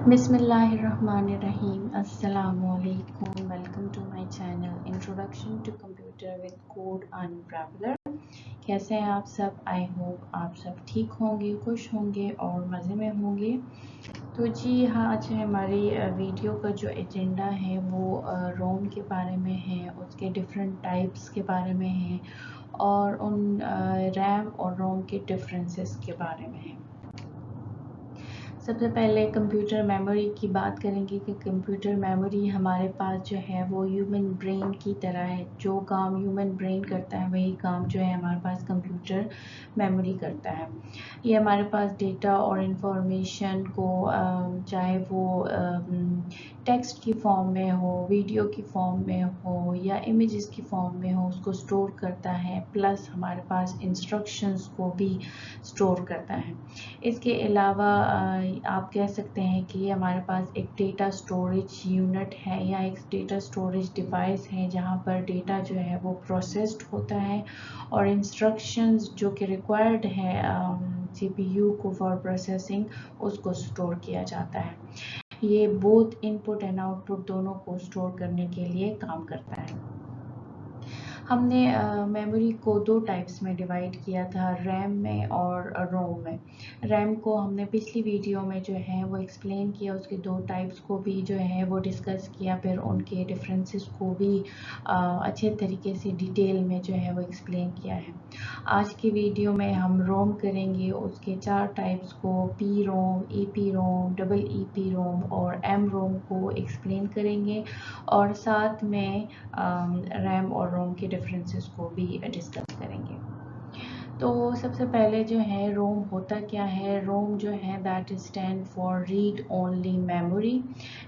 Bismillahirrahmanirrahim. Assalamualaikum. Welcome to my channel Introduction to Computer with Code Unraveler. कैसे हैं आप सब? आई होप आप सब ठीक होंगे, खुश होंगे और मज़े में होंगे। तो जी हाँ, आज हमारी वीडियो का जो एजेंडा है वो रोम के बारे में है, उसके डिफरेंट टाइप्स के बारे में है और उन रैम और रोम के डिफरेंसेस के बारे में है। सबसे पहले कंप्यूटर मेमोरी की बात करेंगे कि कंप्यूटर मेमोरी हमारे पास जो है वो ह्यूमन ब्रेन की तरह है। जो काम ह्यूमन ब्रेन करता है वही काम जो है हमारे पास कंप्यूटर मेमोरी करता है। ये हमारे पास डेटा और इन्फॉर्मेशन को चाहे वो टेक्स्ट की फॉर्म में हो, वीडियो की फॉर्म में हो या इमेजेस की फॉर्म में हो, उसको स्टोर करता है, प्लस हमारे पास इंस्ट्रक्शंस को भी स्टोर करता है। इसके अलावा आप कह सकते हैं कि हमारे पास एक डेटा स्टोरेज यूनिट है या एक डेटा स्टोरेज डिवाइस है जहां पर डेटा जो है वो प्रोसेस्ड होता है और इंस्ट्रक्शंस जो कि रिक्वायर्ड है सीपीयू को फॉर प्रोसेसिंग उसको स्टोर किया जाता है। ये बोथ इनपुट एंड आउटपुट दोनों को स्टोर करने के लिए काम करता है। हमने मेमोरी को दो टाइप्स में डिवाइड किया था, रैम में और रोम में। रैम को हमने पिछली वीडियो में जो है वो एक्सप्लेन किया, उसके दो टाइप्स को भी जो है वो डिस्कस किया, फिर उनके डिफरेंसेस को भी अच्छे तरीके से डिटेल में जो है वो एक्सप्लेन किया है। आज की वीडियो में हम रोम करेंगे, उसके 4 टाइप्स को पी रोम, ईपी रोम, डबल ईपी रोम और एम रोम को एक्सप्लेन करेंगे और साथ में रैम और रोम के डिफरेंसेस को भी डिस्कस करेंगे। तो सबसे पहले जो है रोम होता क्या है? रोम जो है that stand for read only memory.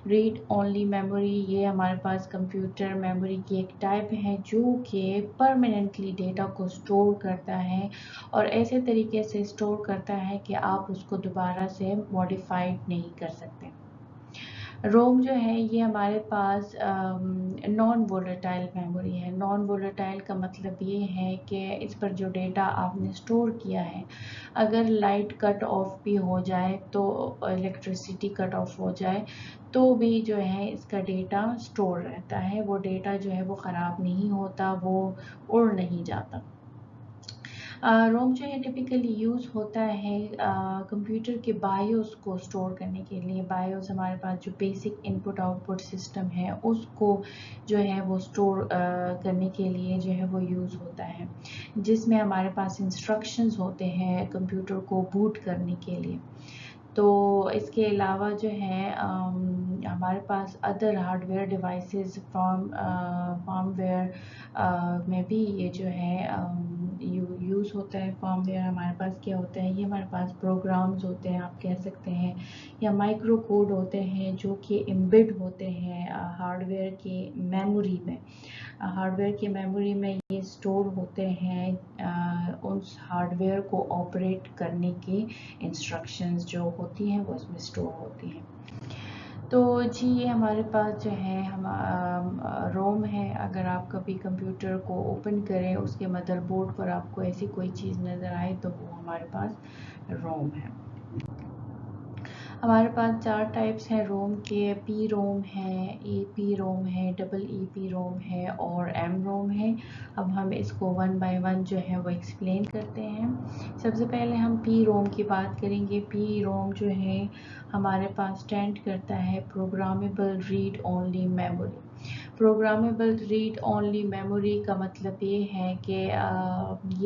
Read only memory ये हमारे पास कंप्यूटर मेमोरी की एक टाइप है जो कि परमानेंटली डेटा को स्टोर करता है और ऐसे तरीके से स्टोर करता है कि आप उसको दोबारा से मॉडिफाइड नहीं कर सकते। रोम जो है ये हमारे पास नॉन वोलेटाइल मेमोरी है। नॉन वोलेटाइल का मतलब ये है कि इस पर जो डेटा आपने स्टोर किया है, अगर लाइट कट ऑफ भी हो जाए तो इलेक्ट्रिसिटी कट ऑफ हो जाए तो भी जो है इसका डेटा स्टोर रहता है। वो डेटा जो है वो ख़राब नहीं होता, वो उड़ नहीं जाता। रोम जो है टिपिकली यूज़ होता है कंप्यूटर के बायोस को स्टोर करने के लिए। बायोस हमारे पास जो बेसिक इनपुट आउटपुट सिस्टम है उसको जो है वो स्टोर करने के लिए जो है वो यूज़ होता है, जिसमें हमारे पास इंस्ट्रक्शंस होते हैं कंप्यूटर को बूट करने के लिए। तो इसके अलावा जो है हमारे पास अदर हार्डवेयर डिवाइसेस फॉर्मवेयर में भी ये जो है यूज़ होता है। फॉर्मवेयर हमारे पास क्या होता है? ये हमारे पास प्रोग्राम्स होते हैं, आप कह सकते हैं, या माइक्रो कोड होते हैं जो कि एम्बेड होते हैं हार्डवेयर के मेमोरी में। हार्डवेयर की मेमोरी में ये स्टोर होते हैं उस हार्डवेयर को ऑपरेट करने की इंस्ट्रक्शंस जो होती हैं वो इसमें स्टोर होती हैं। तो जी ये हमारे पास जो है हम रोम है। अगर आप कभी कंप्यूटर को ओपन करें, उसके मदरबोर्ड पर आपको ऐसी कोई चीज़ नज़र आए तो वो हमारे पास रोम है। हमारे पास 4 टाइप्स हैं रोम के, पी रोम है, ई पी रोम है, डबल ई पी रोम है और एम रोम है। अब हम इसको वन बाय वन जो है वो एक्सप्लेन करते हैं। सबसे पहले हम पी रोम की बात करेंगे। पी रोम जो है हमारे पास स्टैंड करता है programmable read only memory. Programmable read only memory का मतलब ये है कि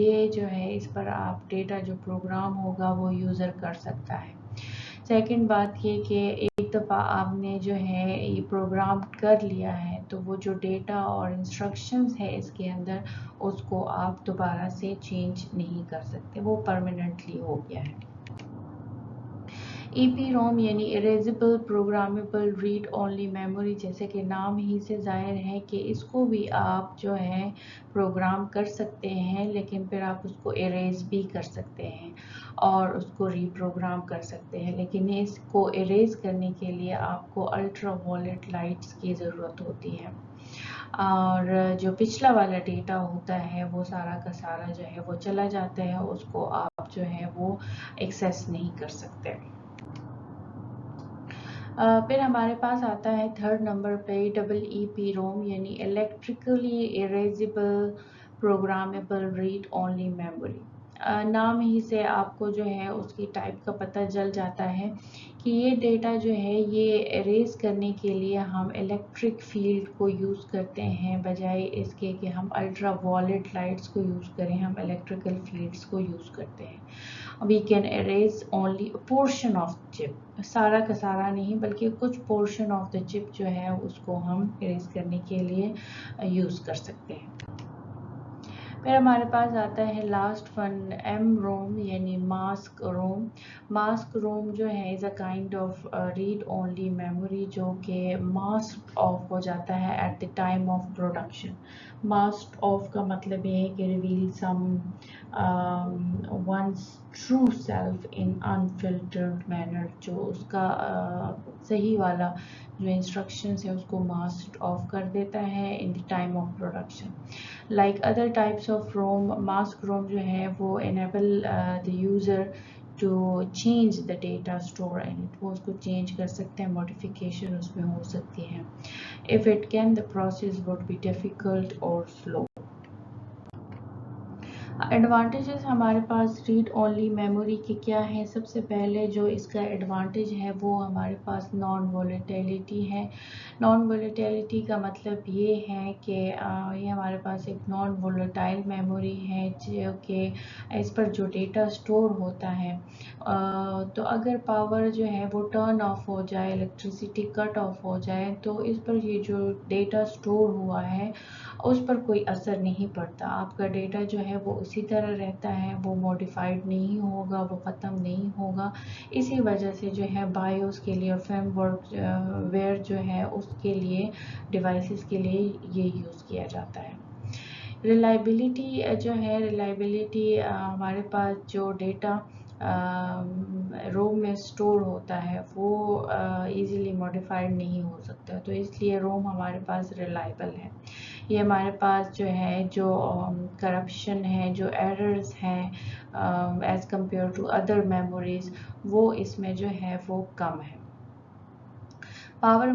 ये जो है इस पर आप डेटा जो प्रोग्राम होगा वो यूज़र कर सकता है। सेकंड बात ये कि एक दफ़ा आपने जो है ये प्रोग्राम कर लिया है तो वो जो डेटा और इंस्ट्रक्शंस है इसके अंदर उसको आप दोबारा से चेंज नहीं कर सकते, वो परमानेंटली हो गया है। ईपी रोम यानी erasable programmable read only memory, जैसे कि नाम ही से ज़ाहिर है कि इसको भी आप जो है प्रोग्राम कर सकते हैं, लेकिन फिर आप उसको इरेज भी कर सकते हैं और उसको रीप्रोग्राम कर सकते हैं। लेकिन इसको इरेज करने के लिए आपको अल्ट्रा वायलेट लाइट्स की ज़रूरत होती है और जो पिछला वाला डेटा होता है वो सारा का सारा जो है वो चला जाता है, उसको आप जो है वो एक्सेस नहीं कर सकते। फिर हमारे पास आता है थर्ड नंबर पे EEP रोम, यानी electrically erasable programmable read only memory. नाम ही से आपको जो है उसकी टाइप का पता चल जाता है कि ये डेटा जो है ये इरेज करने के लिए हम इलेक्ट्रिक फील्ड को यूज़ करते हैं, बजाय इसके कि हम अल्ट्रा वायलेट लाइट्स को यूज़ करें, हम इलेक्ट्रिकल फील्ड्स को यूज़ करते हैं। we can erase only a portion of chip, सारा का सारा नहीं बल्कि कुछ पोर्शन ऑफ द चिप जो है उसको हम इरेज करने के लिए यूज़ कर सकते हैं। फिर हमारे पास आता है लास्ट वन एम रोम, यानी मास्क रोम। मास्क रोम जो है is a kind of read only memory, जो कि मास्क ऑफ हो जाता है at the time of production. Mask off का मतलब ये है कि reveal someone's true self in unfiltered manner, जो उसका सही वाला जो इंस्ट्रक्शंस है उसको मास्क ऑफ कर देता है in the time of production. Like other types of ROM, mask ROM जो है वो enable the user to change the data store in it, वो उसको change कर सकते हैं, modification उसमें हो सकती है। If it can, the process would be difficult or slow. Advantages हमारे पास रीड ओनली मेमोरी के क्या है? सबसे पहले जो इसका एडवांटेज है वो हमारे पास नॉन वोलेटिलिटी है। नॉन वोलेटिलिटी का मतलब ये है कि ये हमारे पास एक नॉन वोलेटाइल मेमोरी है, जो कि इस पर जो डेटा स्टोर होता है तो अगर पावर जो है वो टर्न ऑफ हो जाए, इलेक्ट्रिसिटी कट ऑफ हो जाए, तो इस पर ये जो डेटा स्टोर हुआ है उस पर कोई असर नहीं पड़ता। आपका डेटा जो है वो उसी तरह रहता है, वो मॉडिफाइड नहीं होगा, वो ख़त्म नहीं होगा। इसी वजह से जो है बायोस के लिए और फर्मवेयर जो है उसके लिए, डिवाइसेस के लिए ये यूज़ किया जाता है। रिलायबिलिटी जो है, रिलायबिलिटी हमारे पास जो डेटा रोम में स्टोर होता है वो इजीली मॉडिफाइड नहीं हो सकता, तो इसलिए रोम हमारे पास रिलायबल है। ये हमारे पास जो है जो करप्शन है, जो एरर्स हैं as compare to other memories, वो इसमें जो है वो कम है। पावर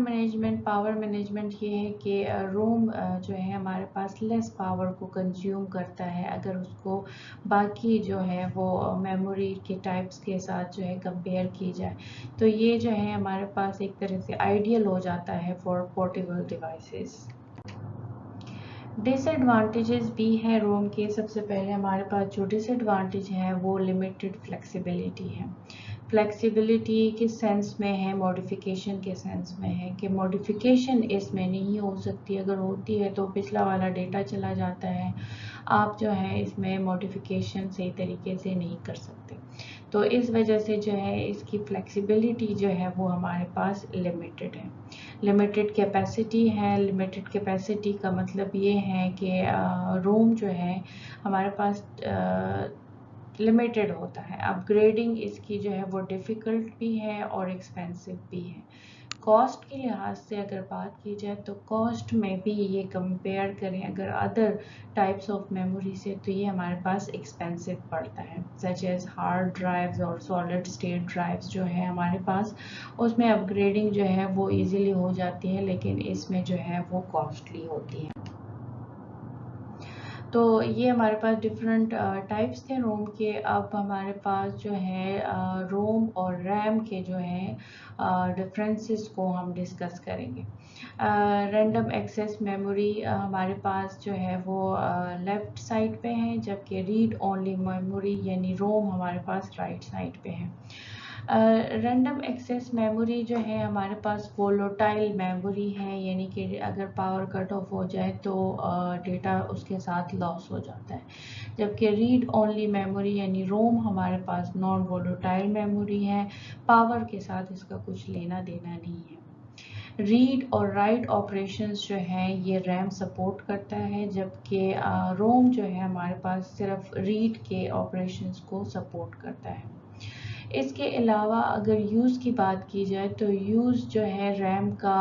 मैनेजमेंट ये है कि रोम जो है हमारे पास लेस पावर को कंज्यूम करता है अगर उसको बाकी जो है वो मेमोरी के टाइप्स के साथ जो है कंपेयर की जाए, तो ये जो है हमारे पास एक तरह से आइडियल हो जाता है फॉर पोर्टेबल डिवाइसेस। डिसएडवांटेजेस भी हैं रोम के। सबसे पहले हमारे पास जो डिसएडवांटेज है वो लिमिटेड फ्लेक्सिबिलिटी है। फ्लेक्सिबिलिटी किस सेंस में है? मॉडिफिकेशन के सेंस में है कि मॉडिफिकेशन इसमें नहीं हो सकती, अगर होती है तो पिछला वाला डेटा चला जाता है, आप जो है इसमें मॉडिफिकेशन सही तरीके से नहीं कर सकते, तो इस वजह से जो है इसकी फ्लेक्सिबिलिटी जो है वो हमारे पास लिमिटेड है। लिमिटेड कैपेसिटी है। लिमिटेड कैपेसिटी का मतलब ये है कि रोम जो है हमारे पास लिमिटेड होता है। अपग्रेडिंग इसकी जो है वो डिफ़िकल्ट भी है और एक्सपेंसिव भी है। कॉस्ट के लिहाज से अगर बात की जाए तो कॉस्ट में भी ये कंपेयर करें अगर अदर टाइप्स ऑफ मेमोरी से, तो ये हमारे पास एक्सपेंसिव पड़ता है। सच एज हार्ड ड्राइव्स और सॉलिड स्टेट ड्राइव्स जो है हमारे पास, उसमें अपग्रेडिंग जो है वो इजीली हो जाती है, लेकिन इसमें जो है वो कॉस्टली होती है। तो ये हमारे पास डिफरेंट टाइप्स थे रोम के। अब हमारे पास जो है रोम और रैम के जो है डिफरेंसेस को हम डिस्कस करेंगे। रैंडम एक्सेस मेमोरी हमारे पास जो है वो लेफ़्ट साइड पे है, जबकि रीड ओनली मेमोरी यानी रोम हमारे पास राइट साइड पे है। रैंडम एक्सेस मेमोरी जो है हमारे पास वोलेटाइल मेमोरी है, यानी कि अगर पावर कट ऑफ हो जाए तो डेटा उसके साथ लॉस हो जाता है, जबकि रीड ओनली मेमोरी यानी रोम हमारे पास नॉन वोलेटाइल मेमोरी है, पावर के साथ इसका कुछ लेना देना नहीं है। रीड और राइट ऑपरेशंस जो है ये रैम सपोर्ट करता है, जबकि रोम जो है हमारे पास सिर्फ रीड के ऑपरेशंस को सपोर्ट करता है। इसके अलावा अगर यूज़ की बात की जाए तो यूज़ जो है रैम का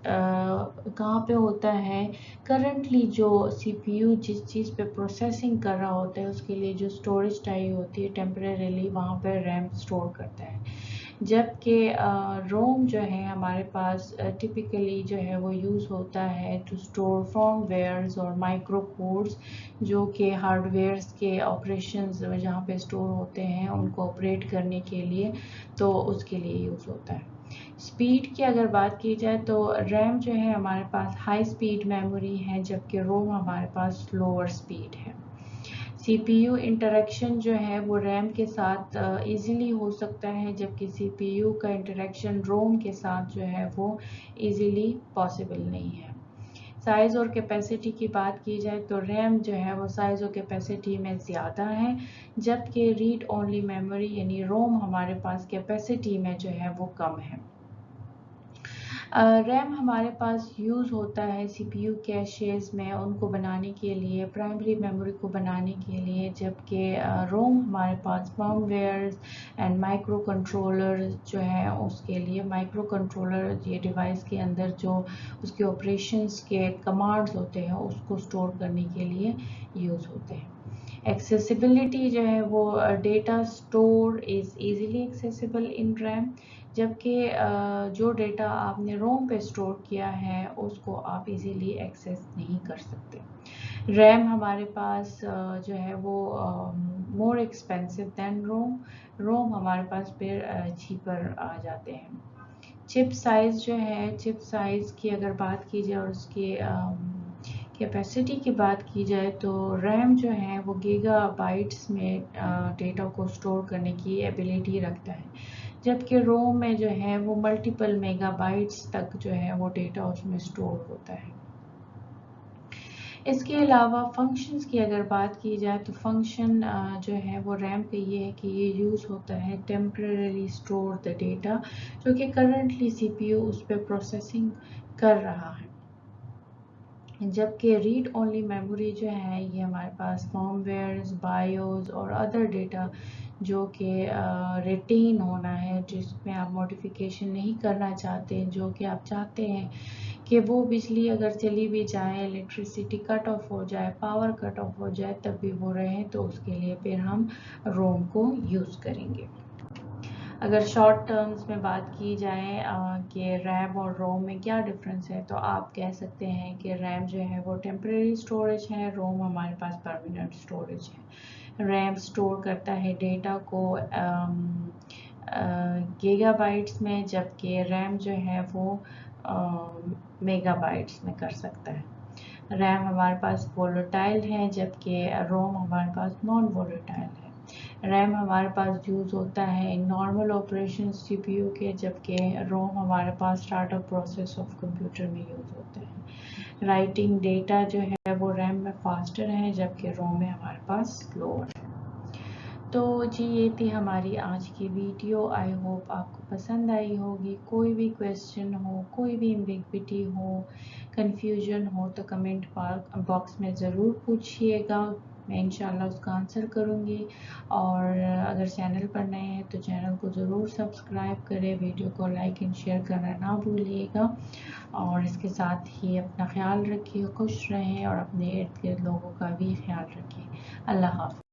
कहाँ पे होता है? करंटली जो सीपीयू जिस चीज़ पे प्रोसेसिंग कर रहा होता है उसके लिए जो स्टोरेज चाहिए होती है टेम्परेरीली वहाँ पर रैम स्टोर करता है। جبکہ روم جو ہے ہمارے پاس ٹپیکلی جو ہے وہ یوز ہوتا ہے ٹو اسٹور فرم ویئرز اور مائکرو کوڈز، جو کہ ہارڈ ویئرز کے آپریشنز جہاں پہ اسٹور ہوتے ہیں ان کو آپریٹ کرنے کے لیے، تو اس کے لیے یوز ہوتا ہے۔ اسپیڈ کی اگر بات کی جائے تو ریم جو ہے ہمارے پاس ہائی اسپیڈ میموری ہے، جبکہ روم ہمارے پاس لوور اسپیڈ ہے۔ سی پی یو انٹریکشن جو ہے وہ ریم کے ساتھ ایزیلی ہو سکتا ہے، جبکہ سی پی یو کا انٹریکشن روم کے ساتھ جو ہے وہ ایزیلی پاسبل نہیں ہے۔ سائز اور کیپیسٹی کی بات کی جائے تو ریم جو ہے وہ سائز اور کیپیسٹی میں زیادہ ہے، جبکہ ریڈ اونلی میموری یعنی روم ہمارے پاس کیپیسٹی میں جو ہے وہ کم ہے۔ ریم ہمارے پاس یوز ہوتا ہے سی پی یو کیشز میں ان کو بنانے کے لیے، پرائمری میموری کو بنانے کے لیے، جبکہ روم ہمارے پاس فرم ویئرز اینڈ مائکرو کنٹرولر جو ہے اس کے لیے، مائکرو کنٹرولر یہ ڈیوائس کے اندر جو اس کے آپریشنز کے کمانڈز ہوتے ہیں اس کو اسٹور کرنے کے لیے یوز ہوتے ہیں۔ ایکسیسیبلٹی جو ہے وہ data store is easily accessible in RAM, جبکہ جو ڈیٹا آپ نے روم پہ اسٹور کیا ہے اس کو آپ ایزیلی ایکسیس نہیں کر سکتے۔ ریم ہمارے پاس جو ہے وہ مور ایکسپینسو دین روم ہمارے پاس پھر چیپر آ جاتے ہیں۔ چپ سائز جو ہے، چپ سائز کی اگر بات کی جائے اور اس کی کیپیسٹی کی بات کی جائے تو ریم جو ہے وہ گیگا بائٹس میں ڈیٹا کو اسٹور کرنے کی ایبیلٹی رکھتا ہے، جبکہ روم میں جو ہے وہ ملٹیپل میگا بائٹس تک جو ہے وہ ڈیٹا اس میں اسٹور ہوتا ہے۔ اس کے علاوہ فنکشنز کی اگر بات کی جائے تو فنکشن جو ہے وہ ریم پہ یہ ہے کہ یہ یوز ہوتا ہے ٹیمپرری اسٹور دا ڈیٹا، جو کہ کرنٹلی سی پی یو اس پہ پروسیسنگ کر رہا ہے، جبکہ ریڈ اونلی میموری جو ہے یہ ہمارے پاس فرم ویئرز، بایوز اور ادر ڈیٹا جو کہ ریٹین ہونا ہے، جس میں آپ موڈیفیکیشن نہیں کرنا چاہتے، جو کہ آپ چاہتے ہیں کہ وہ بجلی اگر چلی بھی جائے، الیکٹریسٹی کٹ آف ہو جائے، پاور کٹ آف ہو جائے، تب بھی وہ رہے، تو اس کے لیے پھر ہم روم کو یوز کریں گے۔ اگر شارٹ ٹرمز میں بات کی جائے کہ ریم اور روم میں کیا ڈفرینس ہے، تو آپ کہہ سکتے ہیں کہ ریم جو ہے وہ ٹیمپریری اسٹوریج ہے، روم ہمارے پاس پرماننٹ اسٹوریج ہے۔ ریم اسٹور کرتا ہے ڈیٹا کو گیگا بائٹس میں، جبکہ ریم جو ہے وہ میگا بائٹس میں کر سکتا ہے۔ ریم ہمارے پاس وولٹائل ہے، جبکہ روم ہمارے پاس نان وولٹائل ہے۔ ریم ہمارے پاس یوز ہوتا ہے normal operation C P U کے، جبکہ روم ہمارے پاس start up process of computer میں یوز ہوتا ہے۔ رائٹنگ ڈیٹا جو ہے وہ ریم میں فاسٹر ہے، جبکہ روم میں ہمارے پاس سلوور ہے۔ تو جی یہ تھی ہماری آج کی ویڈیو، آئی ہوپ آپ کو پسند آئی ہوگی۔ کوئی بھی کویسچن ہو، کوئی بھی ایمبیگوٹی ہو، کنفیوژن ہو تو کمنٹ باکس میں ضرور پوچھیے گا، میں انشاءاللہ اس کا آنسر کروں گی۔ اور اگر چینل پر نئے ہیں تو چینل کو ضرور سبسکرائب کریں، ویڈیو کو لائک اینڈ شیئر کرنا نہ بھولیے گا، اور اس کے ساتھ ہی اپنا خیال رکھیے، خوش رہیں اور اپنے ارد گرد لوگوں کا بھی خیال رکھیے۔ اللہ حافظ۔